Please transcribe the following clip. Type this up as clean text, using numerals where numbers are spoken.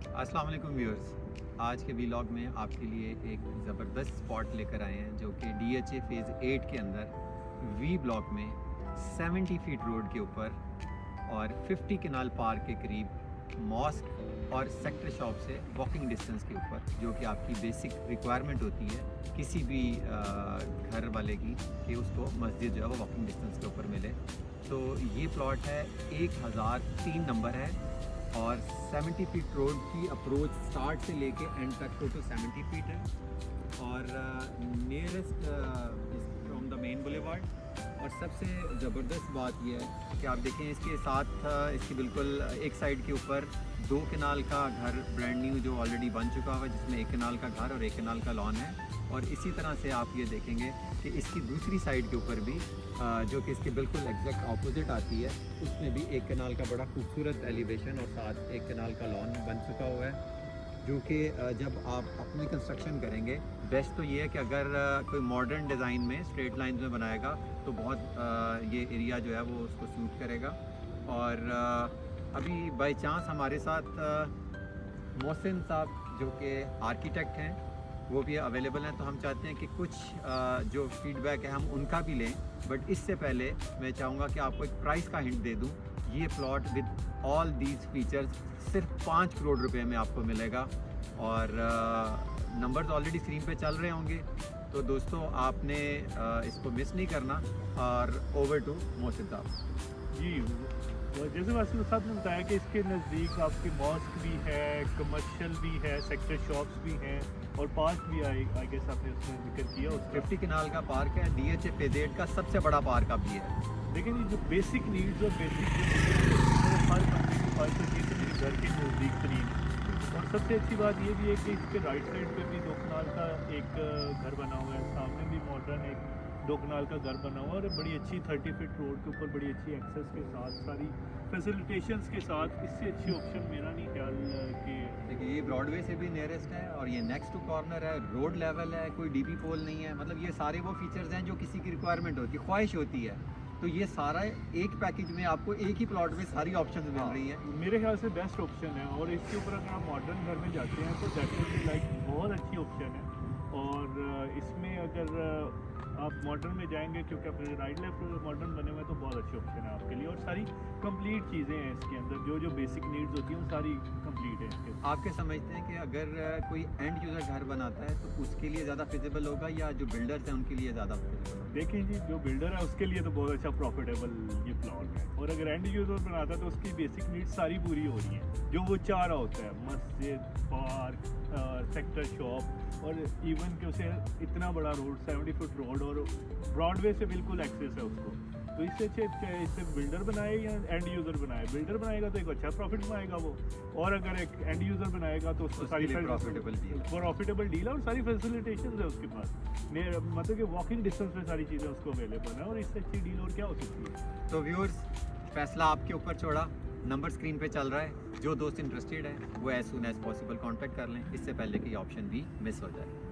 अस्सलाम वालेकुम व्यूअर्स। आज के व्लॉग में आपके लिए एक ज़बरदस्त स्पॉट लेकर आए हैं जो कि DHA फेज़ 8 के अंदर वी ब्लॉक में 70 फीट रोड के ऊपर और 50 कनाल पार्क के करीब मॉस्क और सेक्टर शॉप से वॉकिंग डिस्टेंस के ऊपर, जो कि आपकी बेसिक रिक्वायरमेंट होती है किसी भी घर वाले की कि उसको मस्जिद जो है वो वॉकिंग डिस्टेंस के ऊपर मिले। तो ये प्लॉट है 1003 नंबर है और 70 फीट रोड की अप्रोच स्टार्ट से लेके एंड तक टोटल 70 फीट है और nearest from the main boulevard. और सबसे ज़बरदस्त बात यह है कि आप देखें इसके साथ इसकी बिल्कुल एक साइड के ऊपर 2 कनाल का घर ब्रांड न्यू जो ऑलरेडी बन चुका हुआ है, जिसमें 1 कनाल का घर और 1 कनाल का लॉन है। और इसी तरह से आप ये देखेंगे कि इसकी दूसरी साइड के ऊपर भी जो कि इसके बिल्कुल एग्जैक्ट ऑपोजिट आती है, उसमें भी 1 कनाल का बड़ा खूबसूरत एलिवेशन और साथ 1 कनाल का लॉन बन चुका हुआ है। जो कि जब आप अपनी कंस्ट्रक्शन करेंगे, बेस्ट तो ये है कि अगर कोई मॉडर्न डिज़ाइन में स्ट्रेट लाइंस में बनाएगा तो बहुत ये एरिया जो है वो उसको सूट करेगा। और अभी बाय चांस हमारे साथ मोहसिन साहब जो कि आर्किटेक्ट हैं वो भी अवेलेबल हैं, तो हम चाहते हैं कि कुछ जो फीडबैक है हम उनका भी लें। बट इससे पहले मैं चाहूँगा कि आपको एक प्राइस का हिंट दे दूँ। ये plot with all these features सिर्फ 5 करोड़ रुपए में आपको मिलेगा और नंबर्स ऑलरेडी स्क्रीन पे चल रहे होंगे। तो दोस्तों आपने इसको मिस नहीं करना। और ओवर टू मोहसिन साहब। जी, जैसे वासिम साहब ने बताया कि इसके नज़दीक आपके मॉस्क भी है, कमर्शियल भी है, सेक्टर शॉप्स भी हैं और पार्क भी आई गेस आपने उसमें जिक्र किया उसका। 50 कनाल का पार्क है, DHA फेज़ 8 का सबसे बड़ा पार्क अभी है। लेकिन ये जो बेसिक नीड्स और बेसिक हर बंदे की ख्वाहिश होती है कि मेरे घर के नज़दीक तरीन। और सबसे अच्छी बात ये भी है कि इसके राइट साइड पे भी 2 कनाल का एक घर बना हुआ है, सामने भी मॉडर्न एक 2 कनाल का घर बना हुआ है और बड़ी अच्छी 30 फीट रोड के ऊपर बड़ी अच्छी एक्सेस के साथ, सारी फैसिलिटेशंस के साथ, इससे अच्छी ऑप्शन मेरा नहीं ख्याल कि देखिए ये ब्रॉडवे से भी नियरेस्ट है और ये नेक्स्ट टू कॉर्नर है, रोड लेवल है, कोई DP पोल नहीं है। मतलब ये सारे वो फीचर्स हैं जो किसी की रिक्वायरमेंट होती है, ख्वाहिश होती है। तो ये सारा एक पैकेज में आपको एक ही प्लॉट में सारी ऑप्शन मिल रही हैं। मेरे ख्याल से बेस्ट ऑप्शन है। और इसके ऊपर अगर आप मॉडर्न घर में जाते हैं तो डेफिनेटली लाइक बहुत अच्छी ऑप्शन है। और इसमें अगर आप मॉडर्न में जाएंगे, क्योंकि अपने राइट लेफ्ट मॉडर्न बने हुए हैं, तो बहुत अच्छी ऑप्शन है आपके लिए। और सारी कंप्लीट चीज़ें हैं इसके अंदर, जो जो बेसिक नीड्स होती हैं वो सारी कंप्लीट है इसके अंदर। आपके समझते हैं कि अगर कोई एंड यूज़र घर बनाता है तो उसके लिए ज़्यादा फिजिबल होगा या जो बिल्डर्स हैं उनके लिए ज़्यादा फिजिबल होगा? देखिए जी, जो बिल्डर है उसके लिए तो बहुत अच्छा प्रॉफिटेबल ये प्लॉट है। और अगर एंड यूज़र बनाता है तो उसकी बेसिक नीड्स सारी पूरी हो रही हैं जो वो चाह रहा होता है, मस्जिद, पार्क, सेक्टर शॉप, और इवन कि उसे इतना बड़ा रोड 70 फुट रोड और ब्रॉडवे से बिल्कुल एक्सेस है उसको। तो इससे अच्छे इससे बिल्डर बनाए या एंड यूज़र बनाए, बिल्डर बनाएगा तो एक अच्छा प्रॉफिट बनाएगा वो, और अगर एक एंड यूज़र बनाएगा तो उसको सारी प्रॉफिटेबल डील है और सारी फैसिलिटेशन है उसके पास। मतलब कि वॉकिंग डिस्टेंस पे सारी चीज़ें उसको अवेलेबल है, और इससे अच्छी डील और क्या हो सकती है। तो व्यूअर्स, फैसला आपके ऊपर छोड़ा। नंबर स्क्रीन पे चल रहा है, जो दोस्त इंटरेस्टेड है वो as soon as possible contact कर लें, इससे पहले कि ऑप्शन भी मिस हो जाए।